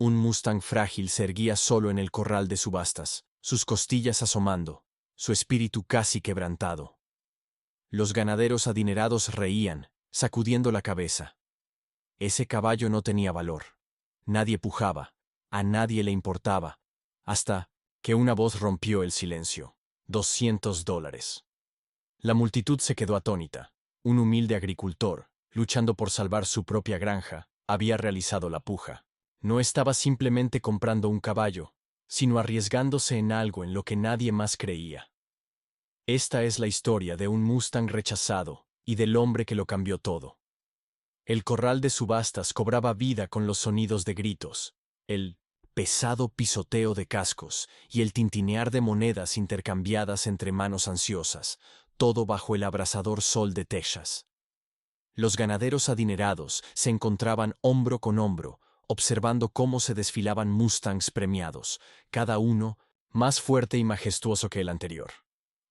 Un Mustang frágil se erguía solo en el corral de subastas, sus costillas asomando, su espíritu casi quebrantado. Los ganaderos adinerados reían, sacudiendo la cabeza. Ese caballo no tenía valor. Nadie pujaba, a nadie le importaba, hasta que una voz rompió el silencio. $200. La multitud se quedó atónita. Un humilde agricultor, luchando por salvar su propia granja, había realizado la puja. No estaba simplemente comprando un caballo, sino arriesgándose en algo en lo que nadie más creía. Esta es la historia de un Mustang rechazado y del hombre que lo cambió todo. El corral de subastas cobraba vida con los sonidos de gritos, el pesado pisoteo de cascos y el tintinear de monedas intercambiadas entre manos ansiosas, todo bajo el abrasador sol de Texas. Los ganaderos adinerados se encontraban hombro con hombro, observando cómo se desfilaban Mustangs premiados, cada uno más fuerte y majestuoso que el anterior.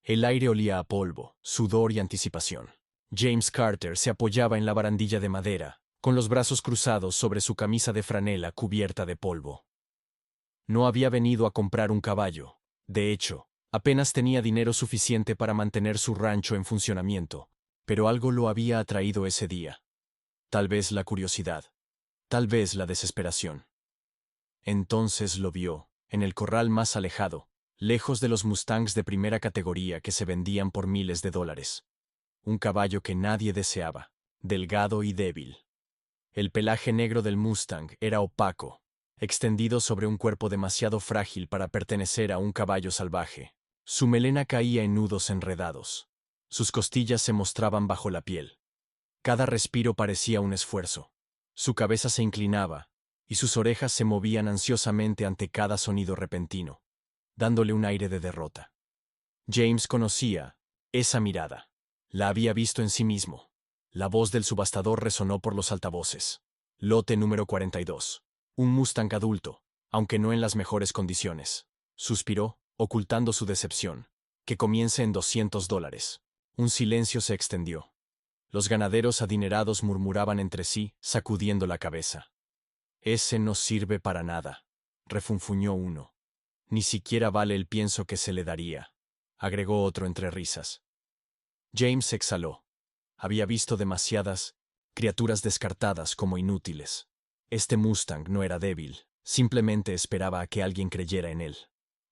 El aire olía a polvo, sudor y anticipación. James Carter se apoyaba en la barandilla de madera, con los brazos cruzados sobre su camisa de franela cubierta de polvo. No había venido a comprar un caballo. De hecho, apenas tenía dinero suficiente para mantener su rancho en funcionamiento, pero algo lo había atraído ese día. Tal vez la curiosidad, tal vez la desesperación. Entonces lo vio, en el corral más alejado, lejos de los Mustangs de primera categoría que se vendían por miles de dólares. Un caballo que nadie deseaba, delgado y débil. El pelaje negro del Mustang era opaco, extendido sobre un cuerpo demasiado frágil para pertenecer a un caballo salvaje. Su melena caía en nudos enredados. Sus costillas se mostraban bajo la piel. Cada respiro parecía un esfuerzo. Su cabeza se inclinaba, y sus orejas se movían ansiosamente ante cada sonido repentino, dándole un aire de derrota. James conocía esa mirada. La había visto en sí mismo. La voz del subastador resonó por los altavoces. Lote número 42. Un Mustang adulto, aunque no en las mejores condiciones. Suspiró, ocultando su decepción. Que comience en $200. Un silencio se extendió. Los ganaderos adinerados murmuraban entre sí, sacudiendo la cabeza. Ese no sirve para nada, refunfuñó uno. Ni siquiera vale el pienso que se le daría, agregó otro entre risas. James exhaló. Había visto demasiadas criaturas descartadas como inútiles. Este Mustang no era débil, simplemente esperaba a que alguien creyera en él.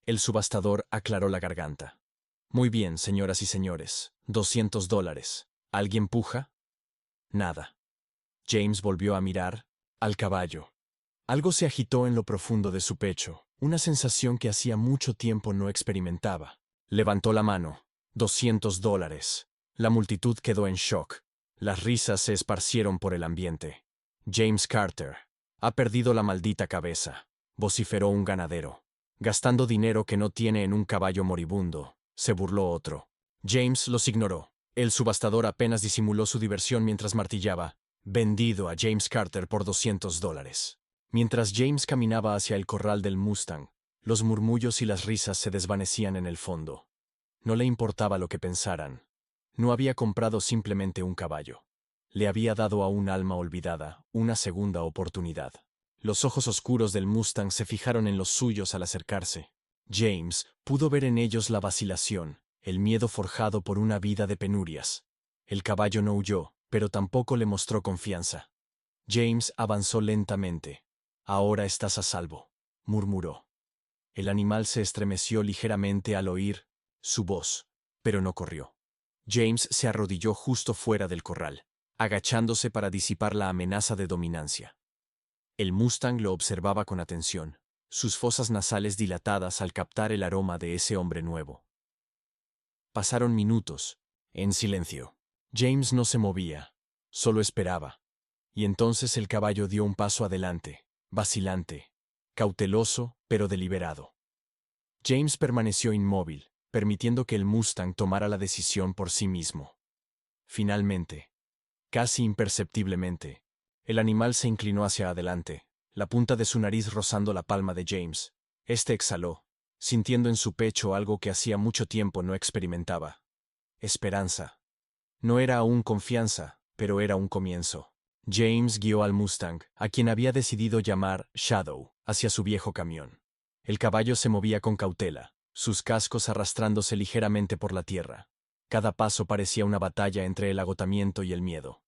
El subastador aclaró la garganta. Muy bien, señoras y señores, $200. ¿Alguien puja? Nada. James volvió a mirar al caballo. Algo se agitó en lo profundo de su pecho, una sensación que hacía mucho tiempo no experimentaba. Levantó la mano. $200. La multitud quedó en shock. Las risas se esparcieron por el ambiente. James Carter ha perdido la maldita cabeza, vociferó un ganadero. Gastando dinero que no tiene en un caballo moribundo, se burló otro. James los ignoró. El subastador apenas disimuló su diversión mientras martillaba. Vendido a James Carter por $200. Mientras James caminaba hacia el corral del Mustang, los murmullos y las risas se desvanecían en el fondo. No le importaba lo que pensaran. No había comprado simplemente un caballo. Le había dado a un alma olvidada una segunda oportunidad. Los ojos oscuros del Mustang se fijaron en los suyos al acercarse. James pudo ver en ellos la vacilación, el miedo forjado por una vida de penurias. El caballo no huyó, pero tampoco le mostró confianza. James avanzó lentamente. Ahora estás a salvo, murmuró. El animal se estremeció ligeramente al oír su voz, pero no corrió. James se arrodilló justo fuera del corral, agachándose para disipar la amenaza de dominancia. El Mustang lo observaba con atención, sus fosas nasales dilatadas al captar el aroma de ese hombre nuevo. Pasaron minutos, en silencio. James no se movía, solo esperaba. Y entonces el caballo dio un paso adelante, vacilante, cauteloso, pero deliberado. James permaneció inmóvil, permitiendo que el Mustang tomara la decisión por sí mismo. Finalmente, casi imperceptiblemente, el animal se inclinó hacia adelante, la punta de su nariz rozando la palma de James. Este exhaló, sintiendo en su pecho algo que hacía mucho tiempo no experimentaba. Esperanza. No era aún confianza, pero era un comienzo. James guió al Mustang, a quien había decidido llamar Shadow, hacia su viejo camión. El caballo se movía con cautela, sus cascos arrastrándose ligeramente por la tierra. Cada paso parecía una batalla entre el agotamiento y el miedo.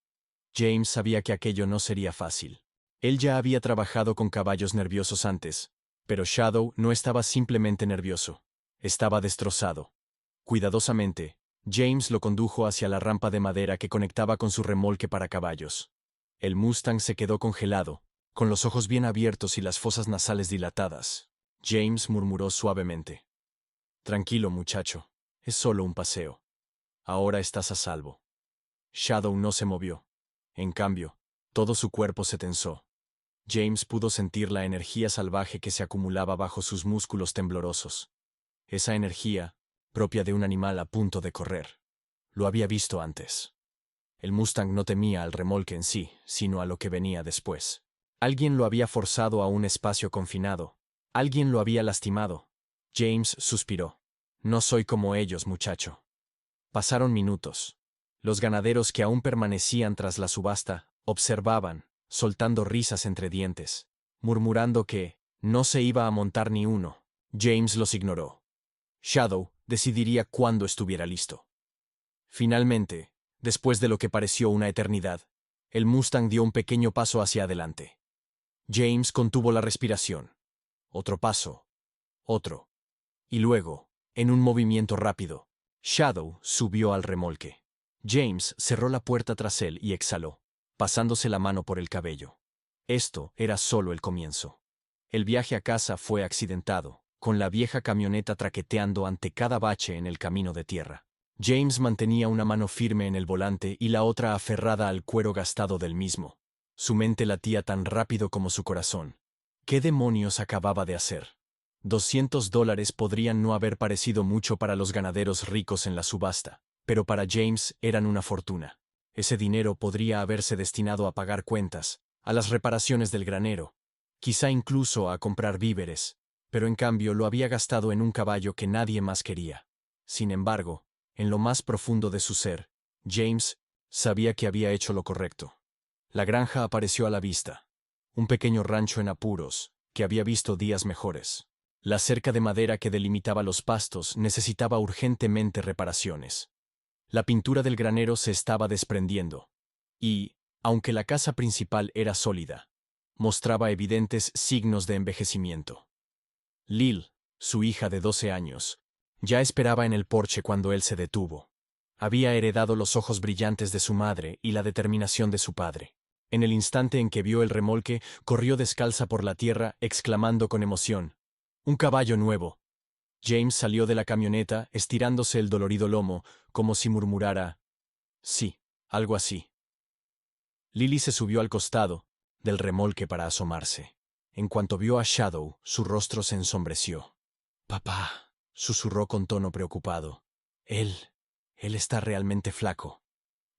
James sabía que aquello no sería fácil. Él ya había trabajado con caballos nerviosos antes, pero Shadow no estaba simplemente nervioso, estaba destrozado. Cuidadosamente, James lo condujo hacia la rampa de madera que conectaba con su remolque para caballos. El Mustang se quedó congelado, con los ojos bien abiertos y las fosas nasales dilatadas. James murmuró suavemente. Tranquilo, muchacho, es solo un paseo. Ahora estás a salvo. Shadow no se movió. En cambio, todo su cuerpo se tensó. James pudo sentir la energía salvaje que se acumulaba bajo sus músculos temblorosos. Esa energía, propia de un animal a punto de correr. Lo había visto antes. El Mustang no temía al remolque en sí, sino a lo que venía después. Alguien lo había forzado a un espacio confinado. Alguien lo había lastimado. James suspiró. No soy como ellos, muchacho. Pasaron minutos. Los ganaderos que aún permanecían tras la subasta observaban, soltando risas entre dientes, murmurando que no se iba a montar ni uno. James los ignoró. Shadow decidiría cuándo estuviera listo. Finalmente, después de lo que pareció una eternidad, el Mustang dio un pequeño paso hacia adelante. James contuvo la respiración. Otro paso. Otro. Y luego, en un movimiento rápido, Shadow subió al remolque. James cerró la puerta tras él y exhaló, pasándose la mano por el cabello. Esto era solo el comienzo. El viaje a casa fue accidentado, con la vieja camioneta traqueteando ante cada bache en el camino de tierra. James mantenía una mano firme en el volante y la otra aferrada al cuero gastado del mismo. Su mente latía tan rápido como su corazón. ¿Qué demonios acababa de hacer? $200 podrían no haber parecido mucho para los ganaderos ricos en la subasta, pero para James eran una fortuna. Ese dinero podría haberse destinado a pagar cuentas, a las reparaciones del granero, quizá incluso a comprar víveres, pero en cambio lo había gastado en un caballo que nadie más quería. Sin embargo, en lo más profundo de su ser, James sabía que había hecho lo correcto. La granja apareció a la vista. Un pequeño rancho en apuros, que había visto días mejores. La cerca de madera que delimitaba los pastos necesitaba urgentemente reparaciones. La pintura del granero se estaba desprendiendo. Y, aunque la casa principal era sólida, mostraba evidentes signos de envejecimiento. Lil, su hija de 12 años, ya esperaba en el porche cuando él se detuvo. Había heredado los ojos brillantes de su madre y la determinación de su padre. En el instante en que vio el remolque, corrió descalza por la tierra, exclamando con emoción: ¡Un caballo nuevo! James salió de la camioneta, estirándose el dolorido lomo, como si murmurara: sí, algo así. Lily se subió al costado del remolque para asomarse. En cuanto vio a Shadow, su rostro se ensombreció. «Papá», susurró con tono preocupado. Él está realmente flaco».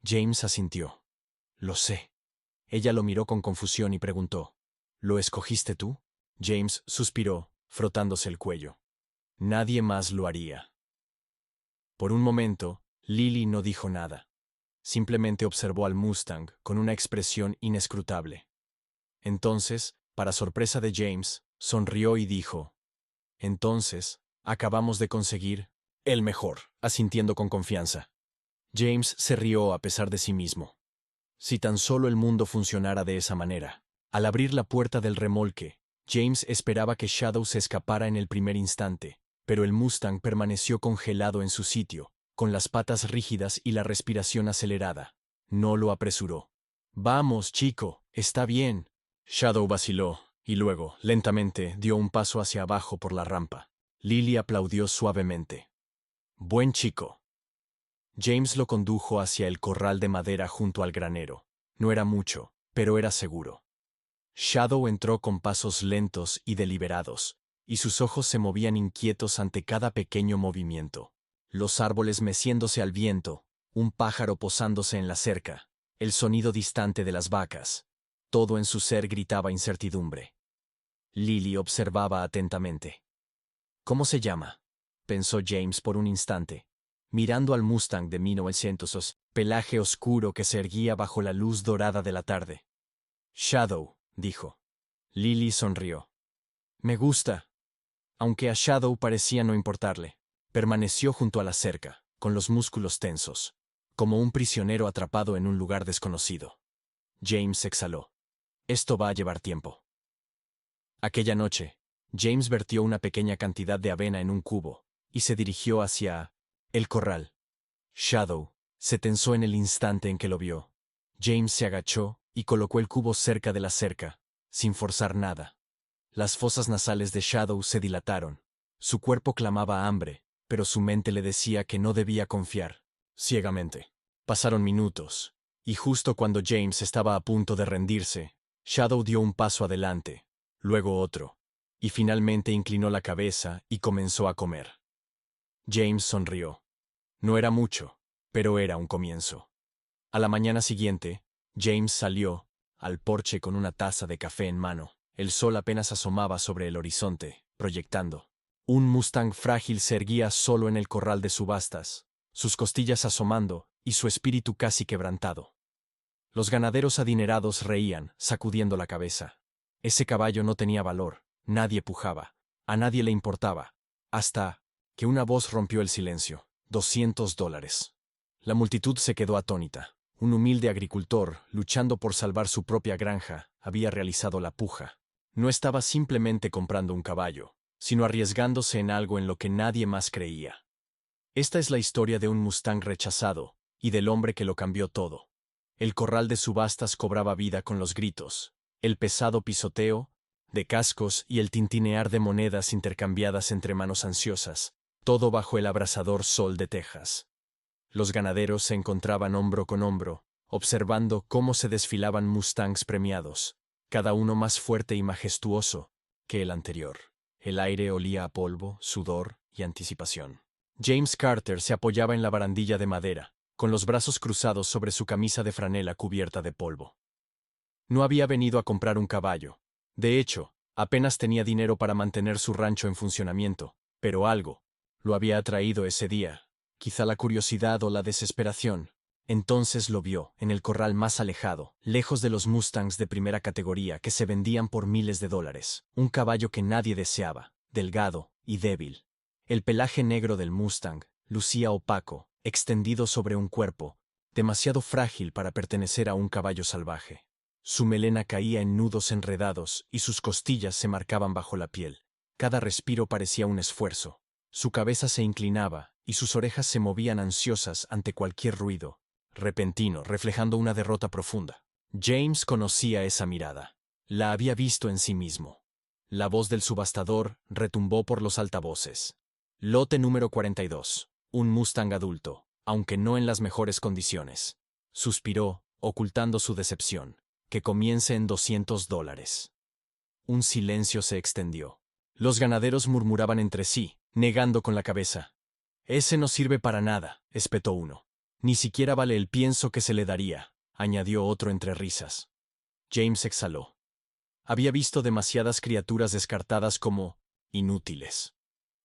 James asintió. «Lo sé». Ella lo miró con confusión y preguntó: «¿Lo escogiste tú?» James suspiró, frotándose el cuello. Nadie más lo haría. Por un momento, Lily no dijo nada. Simplemente observó al Mustang con una expresión inescrutable. Entonces, para sorpresa de James, sonrió y dijo: «Entonces, acabamos de conseguir el mejor», asintiendo con confianza. James se rió a pesar de sí mismo. Si tan solo el mundo funcionara de esa manera. Al abrir la puerta del remolque, James esperaba que Shadow se escapara en el primer instante, pero el Mustang permaneció congelado en su sitio, con las patas rígidas y la respiración acelerada. No lo apresuró. «Vamos, chico, está bien». Shadow vaciló, y luego, lentamente, dio un paso hacia abajo por la rampa. Lily aplaudió suavemente. «Buen chico». James lo condujo hacia el corral de madera junto al granero. No era mucho, pero era seguro. Shadow entró con pasos lentos y deliberados, y sus ojos se movían inquietos ante cada pequeño movimiento. Los árboles meciéndose al viento, un pájaro posándose en la cerca, el sonido distante de las vacas. Todo en su ser gritaba incertidumbre. Lily observaba atentamente. «¿Cómo se llama?», pensó James por un instante, mirando al Mustang de 1900, pelaje oscuro que se erguía bajo la luz dorada de la tarde. «Shadow», dijo. Lily sonrió. Me gusta. Aunque a Shadow parecía no importarle, permaneció junto a la cerca, con los músculos tensos, como un prisionero atrapado en un lugar desconocido. James exhaló. Esto va a llevar tiempo. Aquella noche, James vertió una pequeña cantidad de avena en un cubo y se dirigió hacia el corral. Shadow se tensó en el instante en que lo vio. James se agachó y colocó el cubo cerca de la cerca, sin forzar nada. Las fosas nasales de Shadow se dilataron. Su cuerpo clamaba hambre, pero su mente le decía que no debía confiar, ciegamente. Pasaron minutos, y justo cuando James estaba a punto de rendirse, Shadow dio un paso adelante, luego otro, y finalmente inclinó la cabeza y comenzó a comer. James sonrió. No era mucho, pero era un comienzo. A la mañana siguiente, James salió al porche con una taza de café en mano. El sol apenas asomaba sobre el horizonte, proyectando. Un Mustang frágil se erguía solo en el corral de subastas, sus costillas asomando y su espíritu casi quebrantado. Los ganaderos adinerados reían, sacudiendo la cabeza. Ese caballo no tenía valor, nadie pujaba, a nadie le importaba, hasta que una voz rompió el silencio. $200. La multitud se quedó atónita. Un humilde agricultor, luchando por salvar su propia granja, había realizado la puja. No estaba simplemente comprando un caballo, sino arriesgándose en algo en lo que nadie más creía. Esta es la historia de un Mustang rechazado, y del hombre que lo cambió todo. El corral de subastas cobraba vida con los gritos, el pesado pisoteo de cascos y el tintinear de monedas intercambiadas entre manos ansiosas, todo bajo el abrasador sol de Texas. Los ganaderos se encontraban hombro con hombro, observando cómo se desfilaban Mustangs premiados, cada uno más fuerte y majestuoso que el anterior. El aire olía a polvo, sudor y anticipación. James Carter se apoyaba en la barandilla de madera, con los brazos cruzados sobre su camisa de franela cubierta de polvo. No había venido a comprar un caballo. De hecho, apenas tenía dinero para mantener su rancho en funcionamiento, pero algo lo había atraído ese día, quizá la curiosidad o la desesperación. Entonces lo vio, en el corral más alejado, lejos de los Mustangs de primera categoría que se vendían por miles de dólares, un caballo que nadie deseaba, delgado y débil. El pelaje negro del Mustang lucía opaco, extendido sobre un cuerpo, demasiado frágil para pertenecer a un caballo salvaje. Su melena caía en nudos enredados y sus costillas se marcaban bajo la piel. Cada respiro parecía un esfuerzo. Su cabeza se inclinaba y sus orejas se movían ansiosas ante cualquier ruido, repentino, reflejando una derrota profunda. James conocía esa mirada. La había visto en sí mismo. La voz del subastador retumbó por los altavoces. Lote número 42. Un Mustang adulto, aunque no en las mejores condiciones. Suspiró, ocultando su decepción. Que comience en $200. Un silencio se extendió. Los ganaderos murmuraban entre sí, negando con la cabeza. Ese no sirve para nada, espetó uno. Ni siquiera vale el pienso que se le daría, añadió otro entre risas. James exhaló. Había visto demasiadas criaturas descartadas como inútiles.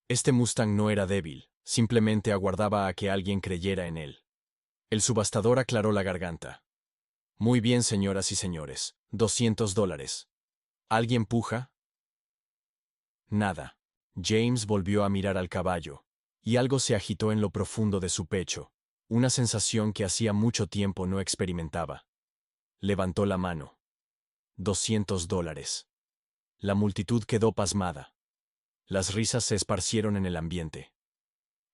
Este Mustang no era débil, simplemente aguardaba a que alguien creyera en él. El subastador aclaró la garganta. Muy bien, señoras y señores, $200. ¿Alguien puja? Nada. James volvió a mirar al caballo, y algo se agitó en lo profundo de su pecho, una sensación que hacía mucho tiempo no experimentaba. Levantó la mano. $200. La multitud quedó pasmada. Las risas se esparcieron en el ambiente.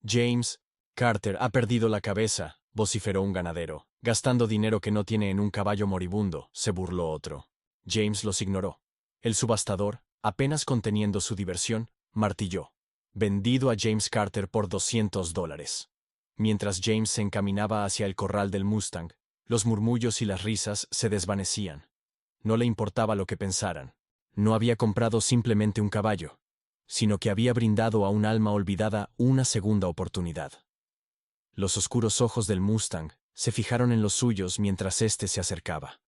James Carter ha perdido la cabeza, vociferó un ganadero. Gastando dinero que no tiene en un caballo moribundo, se burló otro. James los ignoró. El subastador, apenas conteniendo su diversión, martilló. Vendido a James Carter por $200. Mientras James se encaminaba hacia el corral del Mustang, los murmullos y las risas se desvanecían. No le importaba lo que pensaran. No había comprado simplemente un caballo, sino que había brindado a un alma olvidada una segunda oportunidad. Los oscuros ojos del Mustang se fijaron en los suyos mientras éste se acercaba.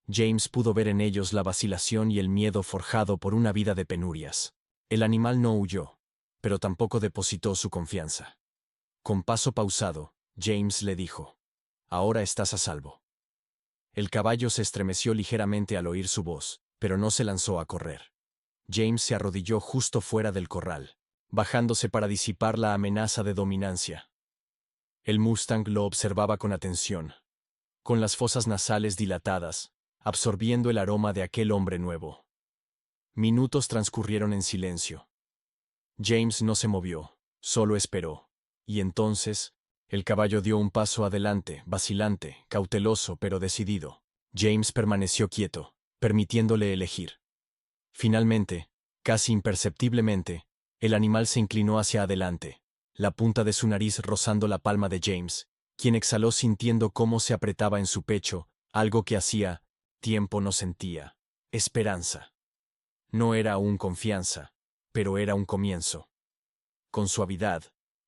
James pudo ver en ellos la vacilación y el miedo forjado por una vida de penurias. El animal no huyó, pero tampoco depositó su confianza. Con paso pausado, James le dijo: «Ahora estás a salvo». El caballo se estremeció ligeramente al oír su voz, pero no se lanzó a correr. James se arrodilló justo fuera del corral, bajándose para disipar la amenaza de dominancia. El Mustang lo observaba con atención, con las fosas nasales dilatadas, absorbiendo el aroma de aquel hombre nuevo. Minutos transcurrieron en silencio. James no se movió, solo esperó. Y entonces, el caballo dio un paso adelante, vacilante, cauteloso pero decidido. James permaneció quieto, permitiéndole elegir. Finalmente, casi imperceptiblemente, el animal se inclinó hacia adelante, la punta de su nariz rozando la palma de James, quien exhaló sintiendo cómo se apretaba en su pecho, algo que hacía tiempo no sentía: esperanza. No era aún confianza, pero era un comienzo. Con suavidad,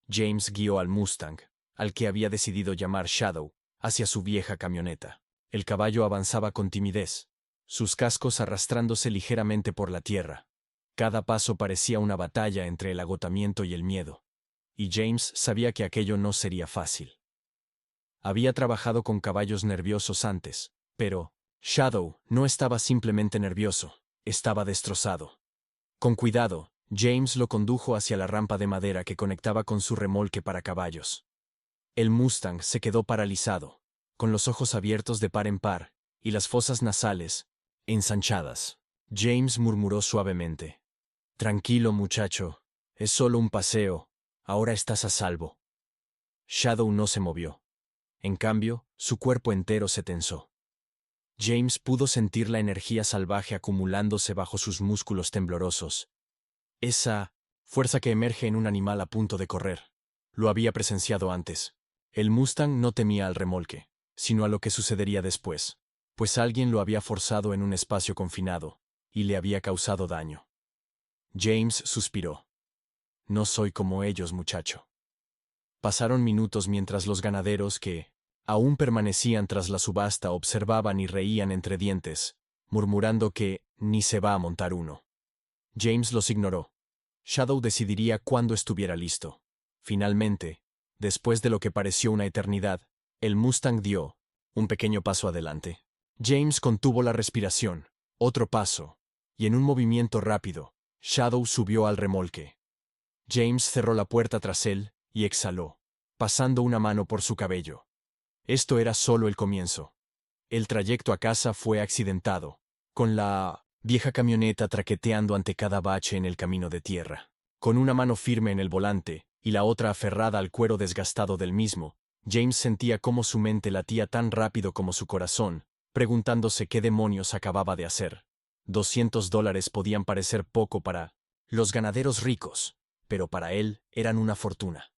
James guió al Mustang, al que había decidido llamar Shadow, hacia su vieja camioneta. El caballo avanzaba con timidez, sus cascos arrastrándose ligeramente por la tierra. Cada paso parecía una batalla entre el agotamiento y el miedo. Y James sabía que aquello no sería fácil. Había trabajado con caballos nerviosos antes, pero Shadow no estaba simplemente nervioso, estaba destrozado. Con cuidado, James lo condujo hacia la rampa de madera que conectaba con su remolque para caballos. El Mustang se quedó paralizado, con los ojos abiertos de par en par, y las fosas nasales ensanchadas. James murmuró suavemente: «Tranquilo, muchacho, es solo un paseo, ahora estás a salvo». Shadow no se movió. En cambio, su cuerpo entero se tensó. James pudo sentir la energía salvaje acumulándose bajo sus músculos temblorosos. Esa fuerza que emerge en un animal a punto de correr. Lo había presenciado antes. El Mustang no temía al remolque, sino a lo que sucedería después, pues alguien lo había forzado en un espacio confinado, y le había causado daño. James suspiró. «No soy como ellos, muchacho». Pasaron minutos mientras los ganaderos que aún permanecían tras la subasta observaban y reían entre dientes, murmurando que ni se va a montar uno. James los ignoró. Shadow decidiría cuándo estuviera listo. Finalmente, después de lo que pareció una eternidad, el Mustang dio un pequeño paso adelante. James contuvo la respiración, otro paso, y en un movimiento rápido, Shadow subió al remolque. James cerró la puerta tras él y exhaló, pasando una mano por su cabello. Esto era solo el comienzo. El trayecto a casa fue accidentado, con la vieja camioneta traqueteando ante cada bache en el camino de tierra. Con una mano firme en el volante y la otra aferrada al cuero desgastado del mismo, James sentía cómo su mente latía tan rápido como su corazón, preguntándose qué demonios acababa de hacer. $200 podían parecer poco para los ganaderos ricos, pero para él eran una fortuna.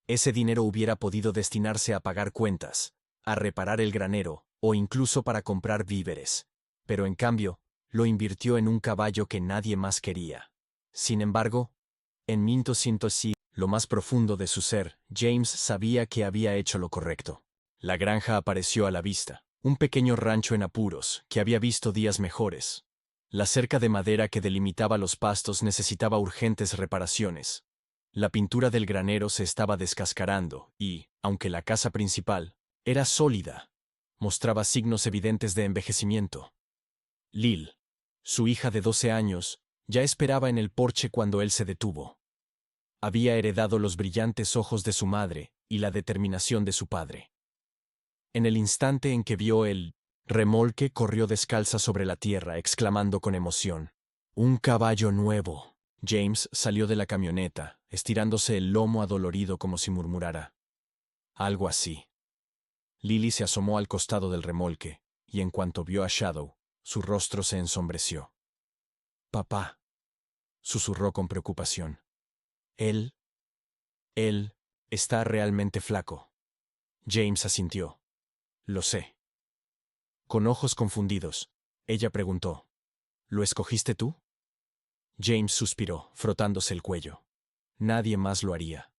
Ese dinero hubiera podido destinarse a pagar cuentas, a reparar el granero o incluso para comprar víveres, pero en cambio, lo invirtió en un caballo que nadie más quería. Sin embargo, en lo más profundo de su ser, James sabía que había hecho lo correcto. La granja apareció a la vista, un pequeño rancho en apuros, que había visto días mejores. La cerca de madera que delimitaba los pastos necesitaba urgentes reparaciones. La pintura del granero se estaba descascarando y, aunque la casa principal era sólida, mostraba signos evidentes de envejecimiento. Lil, su hija de 12 años, ya esperaba en el porche cuando él se detuvo. Había heredado los brillantes ojos de su madre y la determinación de su padre. En el instante en que vio el remolque, corrió descalza sobre la tierra, exclamando con emoción: «¡Un caballo nuevo!». James salió de la camioneta, estirándose el lomo adolorido como si murmurara algo así. Lily se asomó al costado del remolque, y en cuanto vio a Shadow, su rostro se ensombreció. «Papá», susurró con preocupación. Él está realmente flaco». James asintió. «Lo sé». Con ojos confundidos, ella preguntó: «¿Lo escogiste tú?». James suspiró, frotándose el cuello. Nadie más lo haría.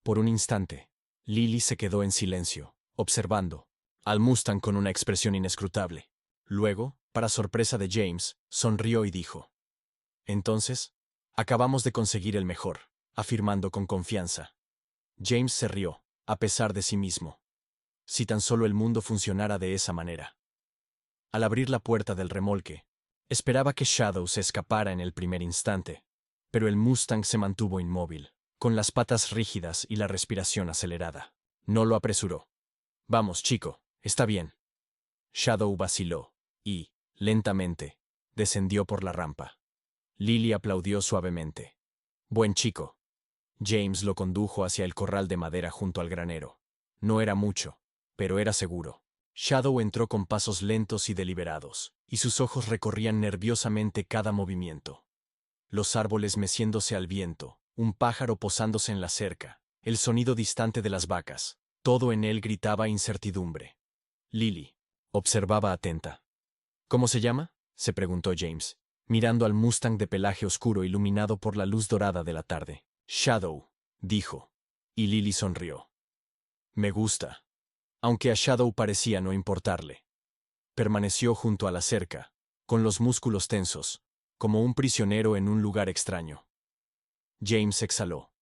Por un instante, Lily se quedó en silencio, observando al Mustang con una expresión inescrutable. Luego, para sorpresa de James, sonrió y dijo: «Entonces, acabamos de conseguir el mejor», afirmando con confianza. James se rió, a pesar de sí mismo. Si tan solo el mundo funcionara de esa manera. Al abrir la puerta del remolque, Esperaba que Shadow se escapara en el primer instante, pero el Mustang se mantuvo inmóvil, con las patas rígidas y la respiración acelerada. No lo apresuró. Vamos, chico, está bien. Shadow vaciló y, lentamente, descendió por la rampa. Lily aplaudió suavemente. Buen chico. James lo condujo hacia el corral de madera junto al granero. No era mucho, pero era seguro. Shadow entró con pasos lentos y deliberados, y sus ojos recorrían nerviosamente cada movimiento. Los árboles meciéndose al viento, un pájaro posándose en la cerca, el sonido distante de las vacas, todo en él gritaba incertidumbre. Lily observaba atenta. ¿Cómo se llama?, se preguntó James, mirando al Mustang de pelaje oscuro iluminado por la luz dorada de la tarde. Shadow, dijo, y Lily sonrió. Me gusta. Aunque a Shadow parecía no importarle. Permaneció junto a la cerca, con los músculos tensos, como un prisionero en un lugar extraño. James exhaló.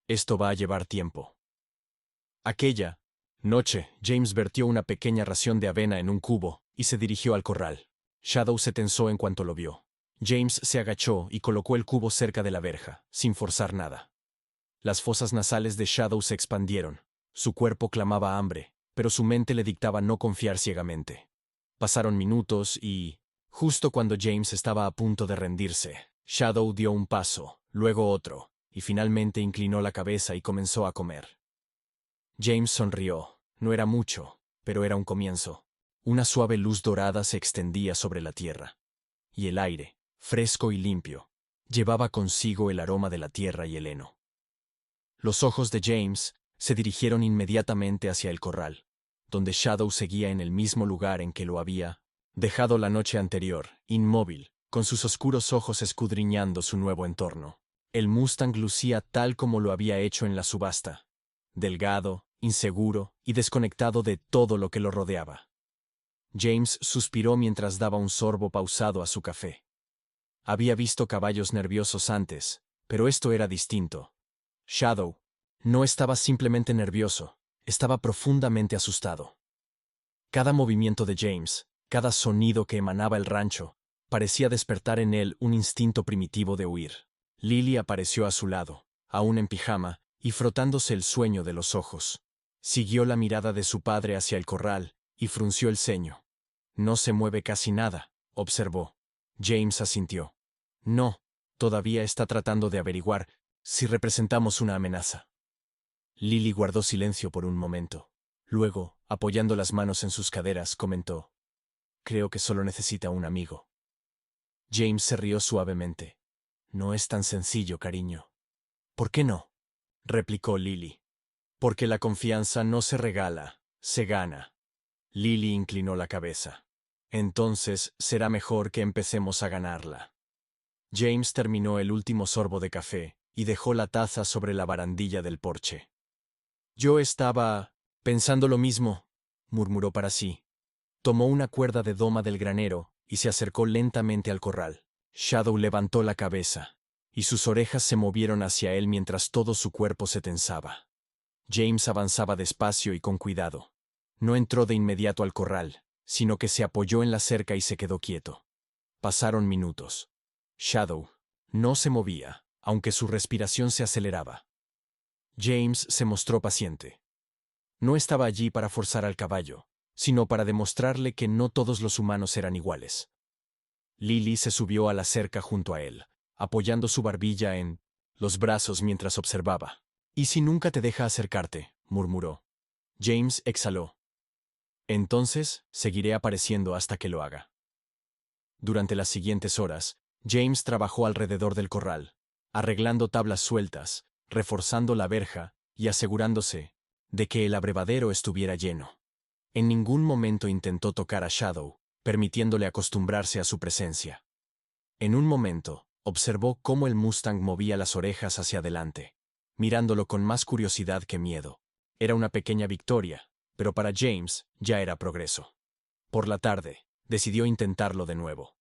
Esto va a llevar tiempo. Aquella noche, James vertió una pequeña ración de avena en un cubo y se dirigió al corral. Shadow se tensó en cuanto lo vio. James se agachó y colocó el cubo cerca de la verja, sin forzar nada. Las fosas nasales de Shadow se expandieron. Su cuerpo clamaba hambre, pero su mente le dictaba no confiar ciegamente. Pasaron minutos y, justo cuando James estaba a punto de rendirse, Shadow dio un paso, luego otro, y finalmente inclinó la cabeza y comenzó a comer. James sonrió. No era mucho, pero era un comienzo. Una suave luz dorada se extendía sobre la tierra. Y el aire, fresco y limpio, llevaba consigo el aroma de la tierra y el heno. Los ojos de James se dirigieron inmediatamente hacia el corral, donde Shadow seguía en el mismo lugar en que lo había dejado la noche anterior, inmóvil, con sus oscuros ojos escudriñando su nuevo entorno. El Mustang lucía tal como lo había hecho en la subasta, delgado, inseguro y desconectado de todo lo que lo rodeaba. James suspiró mientras daba un sorbo pausado a su café. Había visto caballos nerviosos antes, pero esto era distinto. Shadow no estaba simplemente nervioso, estaba profundamente asustado. Cada movimiento de James, cada sonido que emanaba el rancho, parecía despertar en él un instinto primitivo de huir. Lily apareció a su lado, aún en pijama, y frotándose el sueño de los ojos. Siguió la mirada de su padre hacia el corral, y frunció el ceño. No se mueve casi nada, observó. James asintió. No, todavía está tratando de averiguar si representamos una amenaza. Lily guardó silencio por un momento. Luego, apoyando las manos en sus caderas, comentó: Creo que solo necesita un amigo. James se rió suavemente. No es tan sencillo, cariño. ¿Por qué no?, replicó Lily. Porque la confianza no se regala, se gana. Lily inclinó la cabeza. Entonces será mejor que empecemos a ganarla. James terminó el último sorbo de café y dejó la taza sobre la barandilla del porche. Yo estaba pensando lo mismo, murmuró para sí. Tomó una cuerda de doma del granero y se acercó lentamente al corral. Shadow levantó la cabeza, y sus orejas se movieron hacia él mientras todo su cuerpo se tensaba. James avanzaba despacio y con cuidado. No entró de inmediato al corral, sino que se apoyó en la cerca y se quedó quieto. Pasaron minutos. Shadow no se movía, aunque su respiración se aceleraba. James se mostró paciente. No estaba allí para forzar al caballo, sino para demostrarle que no todos los humanos eran iguales. Lily se subió a la cerca junto a él, apoyando su barbilla en los brazos mientras observaba. «¿Y si nunca te deja acercarte?», murmuró. James exhaló. «Entonces, seguiré apareciendo hasta que lo haga». Durante las siguientes horas, James trabajó alrededor del corral, arreglando tablas sueltas, reforzando la verja y asegurándose de que el abrevadero estuviera lleno. En ningún momento intentó tocar a Shadow, permitiéndole acostumbrarse a su presencia. En un momento, observó cómo el Mustang movía las orejas hacia adelante, mirándolo con más curiosidad que miedo. Era una pequeña victoria, pero para James ya era progreso. Por la tarde, decidió intentarlo de nuevo.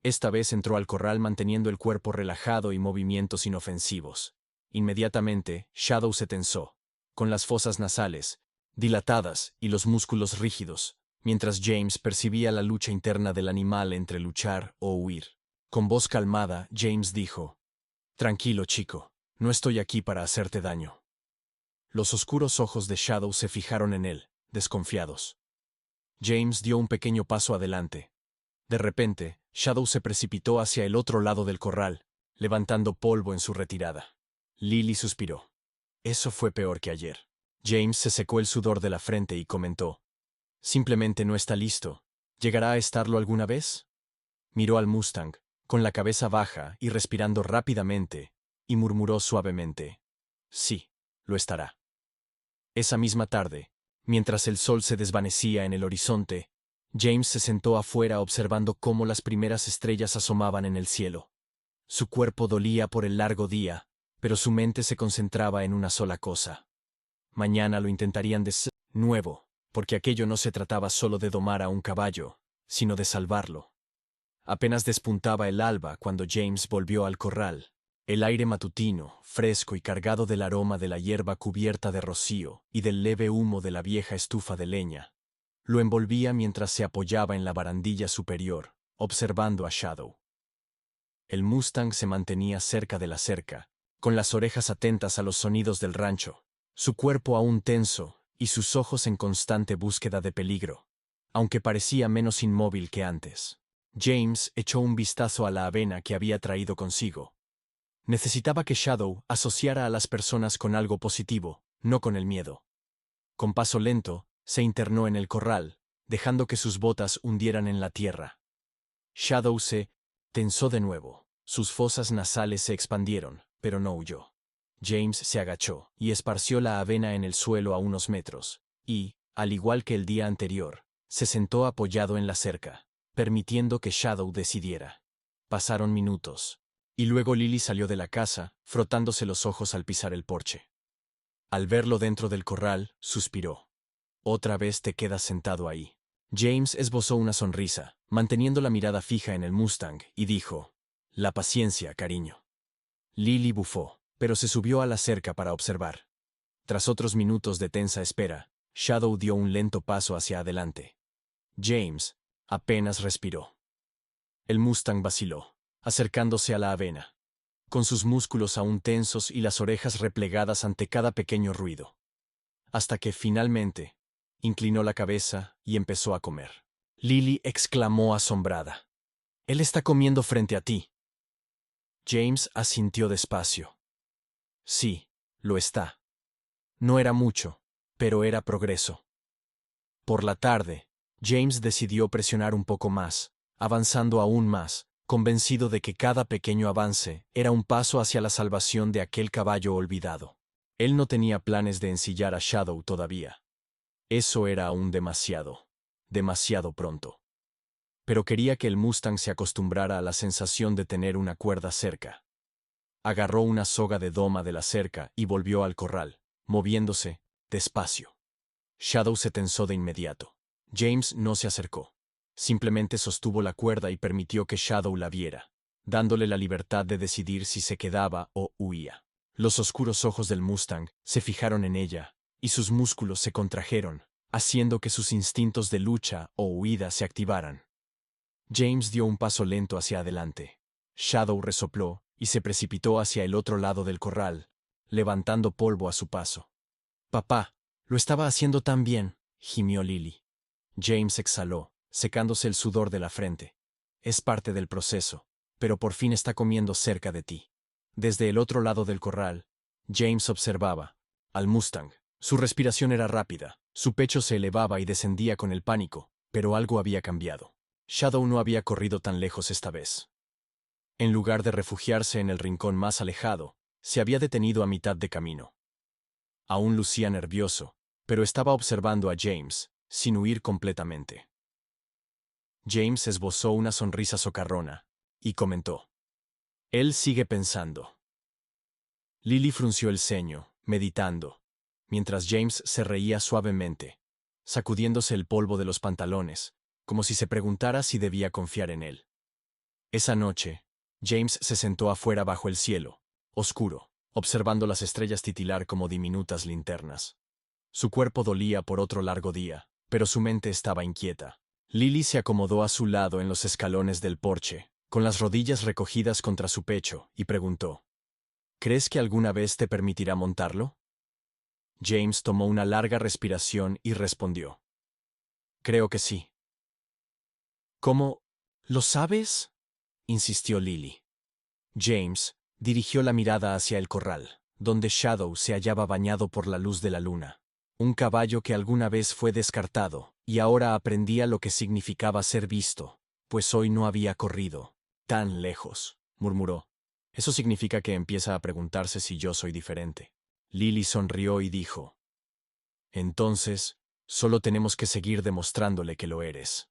Esta vez entró al corral manteniendo el cuerpo relajado y movimientos inofensivos. Inmediatamente, Shadow se tensó, con las fosas nasales dilatadas y los músculos rígidos, mientras James percibía la lucha interna del animal entre luchar o huir. Con voz calmada, James dijo: «Tranquilo, chico, no estoy aquí para hacerte daño». Los oscuros ojos de Shadow se fijaron en él, desconfiados. James dio un pequeño paso adelante. De repente, Shadow se precipitó hacia el otro lado del corral, levantando polvo en su retirada. Lily suspiró. Eso fue peor que ayer. James se secó el sudor de la frente y comentó: «Simplemente no está listo. ¿Llegará a estarlo alguna vez?». Miró al Mustang, con la cabeza baja y respirando rápidamente, y murmuró suavemente: «Sí, lo estará». Esa misma tarde, mientras el sol se desvanecía en el horizonte, James se sentó afuera observando cómo las primeras estrellas asomaban en el cielo. Su cuerpo dolía por el largo día, pero su mente se concentraba en una sola cosa. Mañana lo intentarían de nuevo, porque aquello no se trataba solo de domar a un caballo, sino de salvarlo. Apenas despuntaba el alba cuando James volvió al corral. El aire matutino, fresco y cargado del aroma de la hierba cubierta de rocío y del leve humo de la vieja estufa de leña, lo envolvía mientras se apoyaba en la barandilla superior, observando a Shadow. El Mustang se mantenía cerca de la cerca, con las orejas atentas a los sonidos del rancho, su cuerpo aún tenso y sus ojos en constante búsqueda de peligro, aunque parecía menos inmóvil que antes. James echó un vistazo a la avena que había traído consigo. Necesitaba que Shadow asociara a las personas con algo positivo, no con el miedo. Con paso lento, se internó en el corral, dejando que sus botas hundieran en la tierra. Shadow se tensó de nuevo. Sus fosas nasales se expandieron, pero no huyó. James se agachó y esparció la avena en el suelo a unos metros, y, al igual que el día anterior, se sentó apoyado en la cerca, permitiendo que Shadow decidiera. Pasaron minutos, y luego Lily salió de la casa, frotándose los ojos al pisar el porche. Al verlo dentro del corral, suspiró. «Otra vez te quedas sentado ahí». James esbozó una sonrisa, manteniendo la mirada fija en el Mustang, y dijo: «La paciencia, cariño». Lily bufó, pero se subió a la cerca para observar. Tras otros minutos de tensa espera, Shadow dio un lento paso hacia adelante. James apenas respiró. El Mustang vaciló, acercándose a la avena, con sus músculos aún tensos y las orejas replegadas ante cada pequeño ruido. Hasta que, finalmente, inclinó la cabeza y empezó a comer. Lily exclamó asombrada: «Él está comiendo frente a ti». James asintió despacio. «Sí, lo está». No era mucho, pero era progreso. Por la tarde, James decidió presionar un poco más, avanzando aún más, convencido de que cada pequeño avance era un paso hacia la salvación de aquel caballo olvidado. Él no tenía planes de ensillar a Shadow todavía. Eso era aún demasiado, demasiado pronto. Pero quería que el Mustang se acostumbrara a la sensación de tener una cuerda cerca. Agarró una soga de doma de la cerca y volvió al corral, moviéndose despacio. Shadow se tensó de inmediato. James no se acercó. Simplemente sostuvo la cuerda y permitió que Shadow la viera, dándole la libertad de decidir si se quedaba o huía. Los oscuros ojos del Mustang se fijaron en ella, y sus músculos se contrajeron, haciendo que sus instintos de lucha o huida se activaran. James dio un paso lento hacia adelante. Shadow resopló y se precipitó hacia el otro lado del corral, levantando polvo a su paso. «Papá, lo estaba haciendo tan bien», gimió Lily. James exhaló, secándose el sudor de la frente. «Es parte del proceso, pero por fin está comiendo cerca de ti». Desde el otro lado del corral, James observaba al Mustang. Su respiración era rápida, su pecho se elevaba y descendía con el pánico, pero algo había cambiado. Shadow no había corrido tan lejos esta vez. En lugar de refugiarse en el rincón más alejado, se había detenido a mitad de camino. Aún lucía nervioso, pero estaba observando a James, sin huir completamente. James esbozó una sonrisa socarrona, y comentó: «Él sigue pensando». Lily frunció el ceño, meditando, mientras James se reía suavemente, sacudiéndose el polvo de los pantalones, como si se preguntara si debía confiar en él. Esa noche, James se sentó afuera bajo el cielo, oscuro, observando las estrellas titilar como diminutas linternas. Su cuerpo dolía por otro largo día, pero su mente estaba inquieta. Lily se acomodó a su lado en los escalones del porche, con las rodillas recogidas contra su pecho, y preguntó: ¿Crees que alguna vez te permitirá montarlo? James tomó una larga respiración y respondió: Creo que sí. ¿Cómo? ¿Lo sabes?, insistió Lily. James dirigió la mirada hacia el corral, donde Shadow se hallaba bañado por la luz de la luna. Un caballo que alguna vez fue descartado, y ahora aprendía lo que significaba ser visto, pues hoy no había corrido tan lejos, murmuró. Eso significa que empieza a preguntarse si yo soy diferente. Lily sonrió y dijo: Entonces, solo tenemos que seguir demostrándole que lo eres.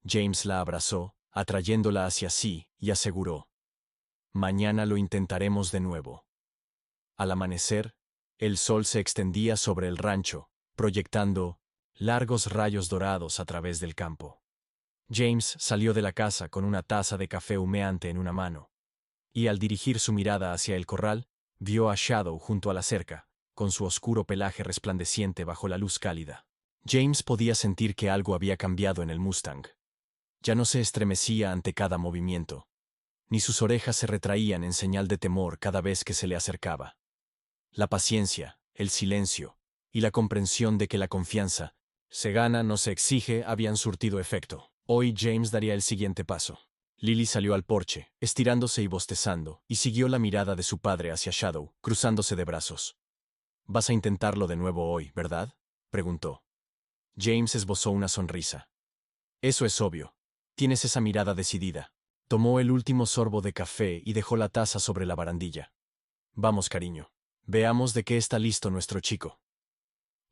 James la abrazó, atrayéndola hacia sí, y aseguró: Mañana lo intentaremos de nuevo. Al amanecer, el sol se extendía sobre el rancho, proyectando largos rayos dorados a través del campo. James salió de la casa con una taza de café humeante en una mano, y al dirigir su mirada hacia el corral, vio a Shadow junto a la cerca, con su oscuro pelaje resplandeciente bajo la luz cálida. James podía sentir que algo había cambiado en el Mustang. Ya no se estremecía ante cada movimiento, ni sus orejas se retraían en señal de temor cada vez que se le acercaba. La paciencia, el silencio y la comprensión de que la confianza se gana, no se exige, habían surtido efecto. Hoy James daría el siguiente paso. Lily salió al porche, estirándose y bostezando, y siguió la mirada de su padre hacia Shadow, cruzándose de brazos. «Vas a intentarlo de nuevo hoy, ¿verdad?», preguntó. James esbozó una sonrisa. «Eso es obvio. Tienes esa mirada decidida». Tomó el último sorbo de café y dejó la taza sobre la barandilla. «Vamos, cariño. Veamos de qué está listo nuestro chico».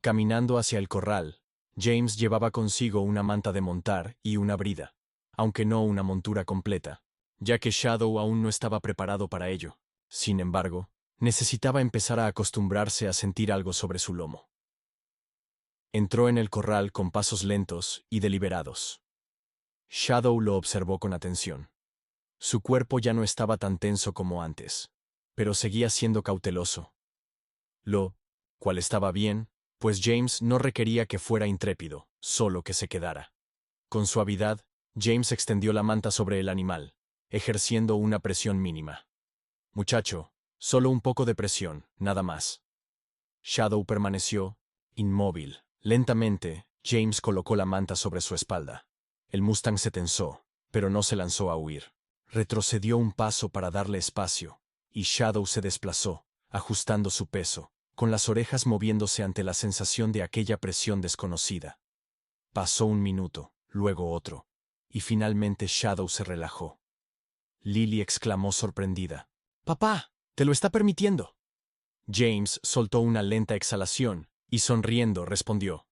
Caminando hacia el corral, James llevaba consigo una manta de montar y una brida, aunque no una montura completa, ya que Shadow aún no estaba preparado para ello. Sin embargo, necesitaba empezar a acostumbrarse a sentir algo sobre su lomo. Entró en el corral con pasos lentos y deliberados. Shadow lo observó con atención. Su cuerpo ya no estaba tan tenso como antes, pero seguía siendo cauteloso. Lo cual estaba bien, pues James no requería que fuera intrépido, solo que se quedara. Con suavidad, James extendió la manta sobre el animal, ejerciendo una presión mínima. «Muchacho, solo un poco de presión, nada más». Shadow permaneció inmóvil. Lentamente, James colocó la manta sobre su espalda. El Mustang se tensó, pero no se lanzó a huir. Retrocedió un paso para darle espacio, y Shadow se desplazó, ajustando su peso, con las orejas moviéndose ante la sensación de aquella presión desconocida. Pasó un minuto, luego otro, y finalmente Shadow se relajó. Lily exclamó sorprendida: «¡Papá! ¡Te lo está permitiendo!». James soltó una lenta exhalación, y sonriendo respondió: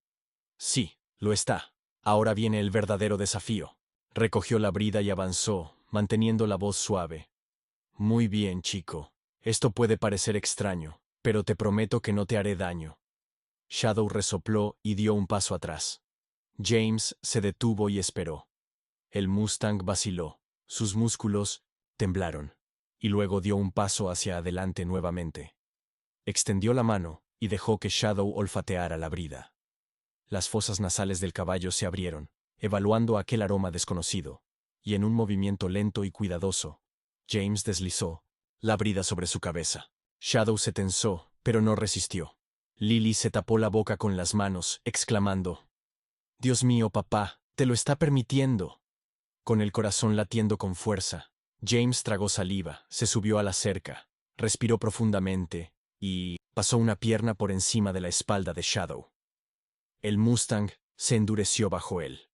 «Sí, lo está. Ahora viene el verdadero desafío». Recogió la brida y avanzó, manteniendo la voz suave. «Muy bien, chico. Esto puede parecer extraño, pero te prometo que no te haré daño». Shadow resopló y dio un paso atrás. James se detuvo y esperó. El Mustang vaciló, sus músculos temblaron, y luego dio un paso hacia adelante nuevamente. Extendió la mano y dejó que Shadow olfateara la brida. Las fosas nasales del caballo se abrieron, evaluando aquel aroma desconocido, y en un movimiento lento y cuidadoso, James deslizó la brida sobre su cabeza. Shadow se tensó, pero no resistió. Lily se tapó la boca con las manos, exclamando: «Dios mío, papá, te lo está permitiendo». Con el corazón latiendo con fuerza, James tragó saliva, se subió a la cerca, respiró profundamente y pasó una pierna por encima de la espalda de Shadow. El Mustang se endureció bajo él.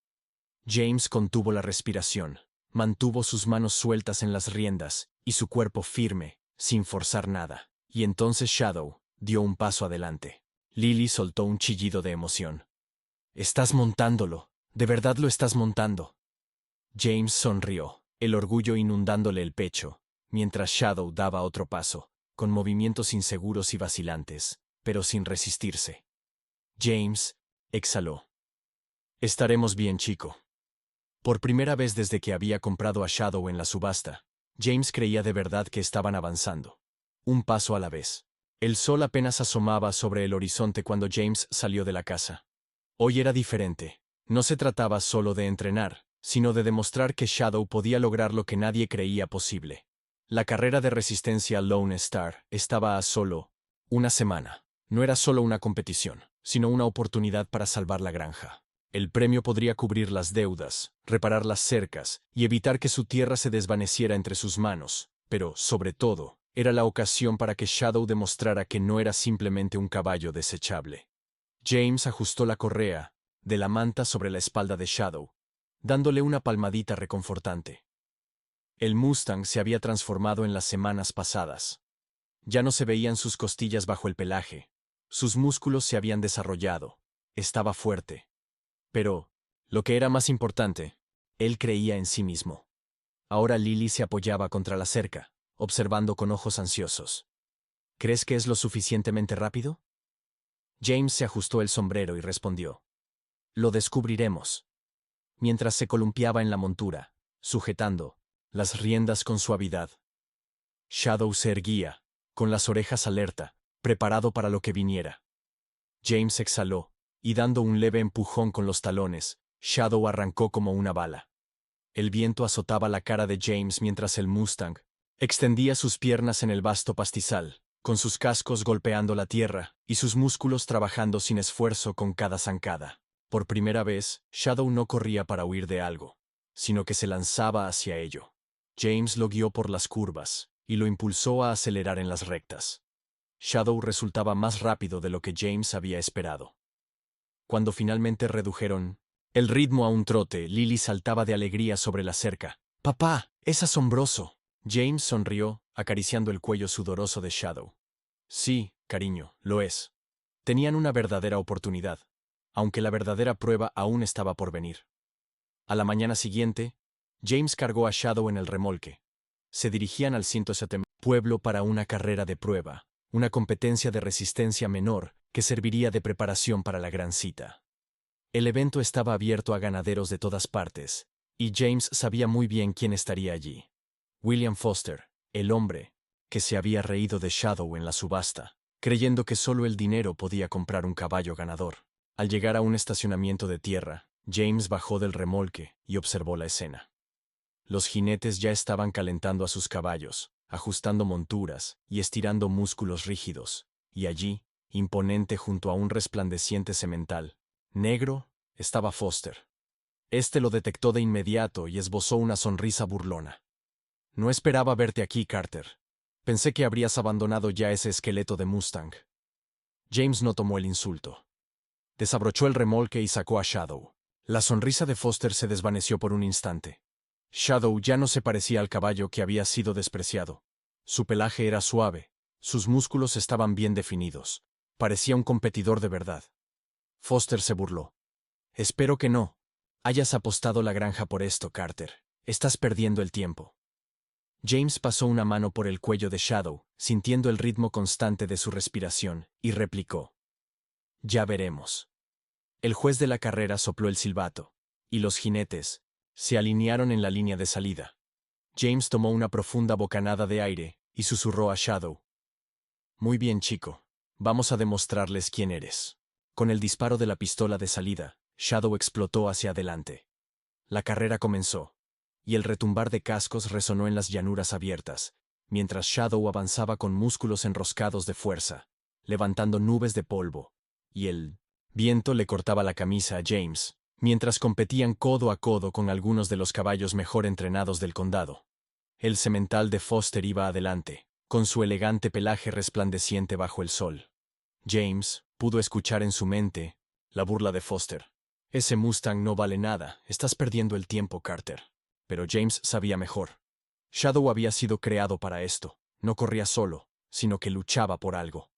James contuvo la respiración, mantuvo sus manos sueltas en las riendas y su cuerpo firme, sin forzar nada. Y entonces Shadow dio un paso adelante. Lily soltó un chillido de emoción. «Estás montándolo, de verdad lo estás montando». James sonrió, el orgullo inundándole el pecho, mientras Shadow daba otro paso, con movimientos inseguros y vacilantes, pero sin resistirse. James exhaló. «Estaremos bien, chico». Por primera vez desde que había comprado a Shadow en la subasta, James creía de verdad que estaban avanzando. Un paso a la vez. El sol apenas asomaba sobre el horizonte cuando James salió de la casa. Hoy era diferente. No se trataba solo de entrenar, sino de demostrar que Shadow podía lograr lo que nadie creía posible. La carrera de resistencia Lone Star estaba a solo una semana. No era solo una competición, sino una oportunidad para salvar la granja. El premio podría cubrir las deudas, reparar las cercas y evitar que su tierra se desvaneciera entre sus manos, pero, sobre todo, era la ocasión para que Shadow demostrara que no era simplemente un caballo desechable. James ajustó la correa de la manta sobre la espalda de Shadow, dándole una palmadita reconfortante. El Mustang se había transformado en las semanas pasadas. Ya no se veían sus costillas bajo el pelaje. Sus músculos se habían desarrollado. Estaba fuerte. Pero, lo que era más importante, él creía en sí mismo. Ahora Lily se apoyaba contra la cerca, observando con ojos ansiosos. ¿Crees que es lo suficientemente rápido? James se ajustó el sombrero y respondió. Lo descubriremos. Mientras se columpiaba en la montura, sujetando las riendas con suavidad. Shadow se erguía, con las orejas alerta, preparado para lo que viniera. James exhaló, y dando un leve empujón con los talones, Shadow arrancó como una bala. El viento azotaba la cara de James mientras el Mustang extendía sus piernas en el vasto pastizal, con sus cascos golpeando la tierra y sus músculos trabajando sin esfuerzo con cada zancada. Por primera vez, Shadow no corría para huir de algo, sino que se lanzaba hacia ello. James lo guió por las curvas y lo impulsó a acelerar en las rectas. Shadow resultaba más rápido de lo que James había esperado. Cuando finalmente redujeron el ritmo a un trote, Lily saltaba de alegría sobre la cerca. «¡Papá! ¡Es asombroso!» James sonrió, acariciando el cuello sudoroso de Shadow. «Sí, cariño, lo es. Tenían una verdadera oportunidad, aunque la verdadera prueba aún estaba por venir». A la mañana siguiente, James cargó a Shadow en el remolque. Se dirigían al 107 pueblo para una carrera de prueba, una competencia de resistencia menor que serviría de preparación para la gran cita. El evento estaba abierto a ganaderos de todas partes, y James sabía muy bien quién estaría allí. William Foster, el hombre que se había reído de Shadow en la subasta, creyendo que solo el dinero podía comprar un caballo ganador. Al llegar a un estacionamiento de tierra, James bajó del remolque y observó la escena. Los jinetes ya estaban calentando a sus caballos, ajustando monturas y estirando músculos rígidos, y allí, imponente junto a un resplandeciente semental negro, estaba Foster. Este lo detectó de inmediato y esbozó una sonrisa burlona. «No esperaba verte aquí, Carter. Pensé que habrías abandonado ya ese esqueleto de Mustang». James no tomó el insulto. Desabrochó el remolque y sacó a Shadow. La sonrisa de Foster se desvaneció por un instante. Shadow ya no se parecía al caballo que había sido despreciado. Su pelaje era suave, sus músculos estaban bien definidos. Parecía un competidor de verdad. Foster se burló. «Espero que no hayas apostado la granja por esto, Carter. Estás perdiendo el tiempo». James pasó una mano por el cuello de Shadow, sintiendo el ritmo constante de su respiración, y replicó. «Ya veremos». El juez de la carrera sopló el silbato, y los jinetes se alinearon en la línea de salida. James tomó una profunda bocanada de aire y susurró a Shadow. «Muy bien, chico. Vamos a demostrarles quién eres». Con el disparo de la pistola de salida, Shadow explotó hacia adelante. La carrera comenzó, y el retumbar de cascos resonó en las llanuras abiertas, mientras Shadow avanzaba con músculos enroscados de fuerza, levantando nubes de polvo, y el viento le cortaba la camisa a James, mientras competían codo a codo con algunos de los caballos mejor entrenados del condado. El semental de Foster iba adelante, con su elegante pelaje resplandeciente bajo el sol. James pudo escuchar en su mente la burla de Foster. «Ese Mustang no vale nada, estás perdiendo el tiempo, Carter». Pero James sabía mejor. Shadow había sido creado para esto. No corría solo, sino que luchaba por algo.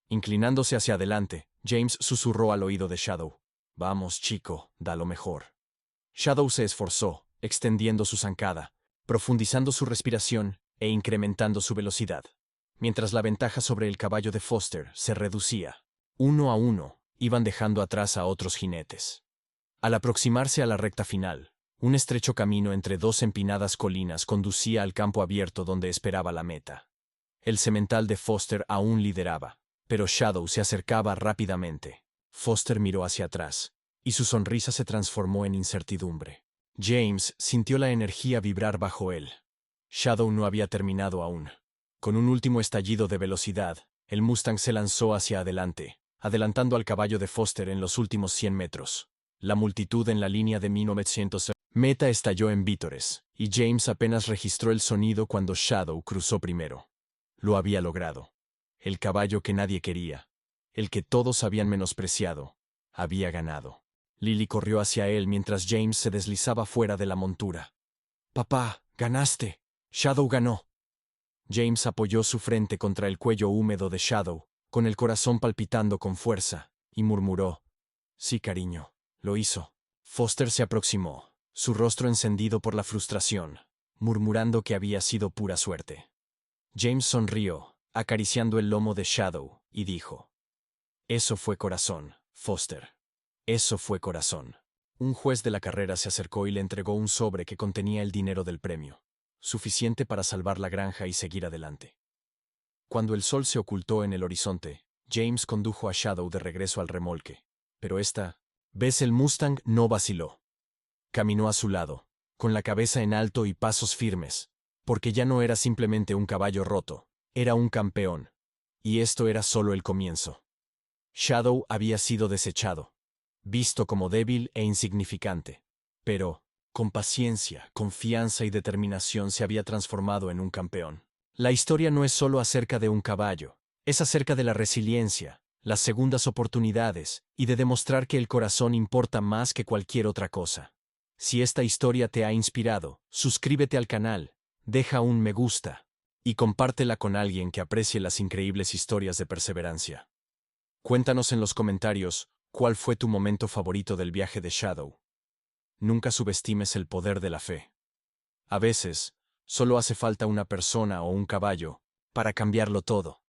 Inclinándose hacia adelante, James susurró al oído de Shadow. «Vamos, chico, da lo mejor». Shadow se esforzó, extendiendo su zancada, profundizando su respiración e incrementando su velocidad, mientras la ventaja sobre el caballo de Foster se reducía. Uno a uno, iban dejando atrás a otros jinetes. Al aproximarse a la recta final, un estrecho camino entre dos empinadas colinas conducía al campo abierto donde esperaba la meta. El semental de Foster aún lideraba, pero Shadow se acercaba rápidamente. Foster miró hacia atrás, y su sonrisa se transformó en incertidumbre. James sintió la energía vibrar bajo él. Shadow no había terminado aún. Con un último estallido de velocidad, el Mustang se lanzó hacia adelante, adelantando al caballo de Foster en los últimos 100 metros. La multitud en la línea de 1900 meta estalló en vítores, y James apenas registró el sonido cuando Shadow cruzó primero. Lo había logrado. El caballo que nadie quería, el que todos habían menospreciado, había ganado. Lily corrió hacia él mientras James se deslizaba fuera de la montura. «Papá, ganaste. Shadow ganó». James apoyó su frente contra el cuello húmedo de Shadow, con el corazón palpitando con fuerza, y murmuró: «Sí, cariño, lo hizo». Foster se aproximó, su rostro encendido por la frustración, murmurando que había sido pura suerte. James sonrió, acariciando el lomo de Shadow, y dijo: «Eso fue corazón, Foster. Eso fue corazón». Un juez de la carrera se acercó y le entregó un sobre que contenía el dinero del premio, suficiente para salvar la granja y seguir adelante. Cuando el sol se ocultó en el horizonte, James condujo a Shadow de regreso al remolque, pero esta vez el Mustang no vaciló. Caminó a su lado, con la cabeza en alto y pasos firmes, porque ya no era simplemente un caballo roto, era un campeón, y esto era solo el comienzo. Shadow había sido desechado, visto como débil e insignificante, pero, con paciencia, confianza y determinación se había transformado en un campeón. La historia no es solo acerca de un caballo, es acerca de la resiliencia, las segundas oportunidades y de demostrar que el corazón importa más que cualquier otra cosa. Si esta historia te ha inspirado, suscríbete al canal, deja un me gusta y compártela con alguien que aprecie las increíbles historias de perseverancia. Cuéntanos en los comentarios cuál fue tu momento favorito del viaje de Shadow. Nunca subestimes el poder de la fe. A veces, solo hace falta una persona o un caballo para cambiarlo todo.